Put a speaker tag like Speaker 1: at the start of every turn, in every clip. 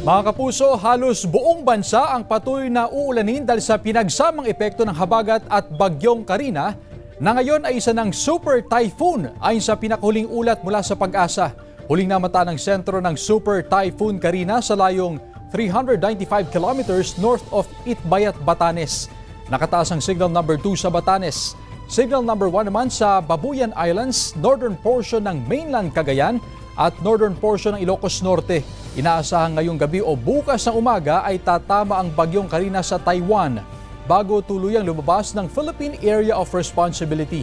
Speaker 1: Mga kapuso, halos buong bansa ang patuloy na uulanin dahil sa pinagsamang epekto ng habagat at bagyong Karina na ngayon ay isa ng super typhoon ayon sa pinakahuling ulat mula sa Pag-asa. Huling namata ng sentro ng super typhoon Karina sa layong 395 kilometers north of Itbayat, Batanes. Nakataas ang signal number 2 sa Batanes. Signal number 1 naman sa Babuyan Islands, northern portion ng mainland Cagayan at northern portion ng Ilocos Norte. Inaasahan ngayong gabi o bukas ng umaga ay tatama ang bagyong Karina sa Taiwan bago tuluyang lumabas ng Philippine Area of Responsibility.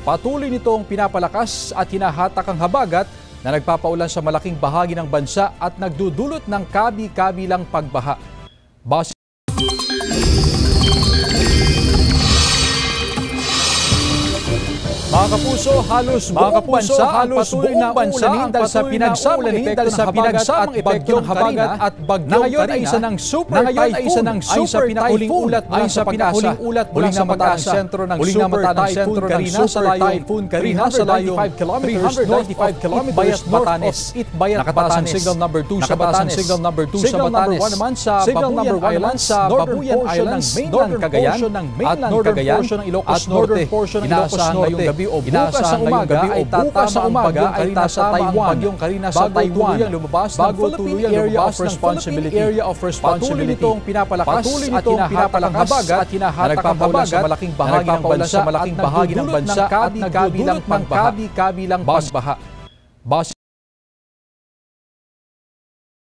Speaker 1: Patuloy nitong pinapalakas at hinahatak ang habagat na nagpapaulan sa malaking bahagi ng bansa at nagdudulot ng kabi-kabilang pagbaha. Mga kapuso, halos buong bansa ang patuloy na uulanin dahil sa pinagsamang epekto ng bagyong habagat at bagyong Karina na ngayon ay isa ng super typhoon ayon sa pinakahuling ulat mula sa Pag-asa. Huling namata ng sentro ng super typhoon Karina sa layong 395 kilometers north of Itbayat, Batanes. Signal number 2 sa Batanes. Signal number 2 sa Batanes. Signal number 1 naman sa Babuyan Islands, northern Cagayan at northern portion ng Ilocos Norte. Inaasahan ngayong gabi o bukas ng umaga ay tatama ang bagyong Karina sa Taiwan bago tuluyang lumabas ng Philippine Area of Responsibility. Patuloy nitong pinapalakas at hinahatak ang habagat na nagpapaulan sa malaking bahagi ng bansa at nagdudulot ng kabi-kabilang pagbaha.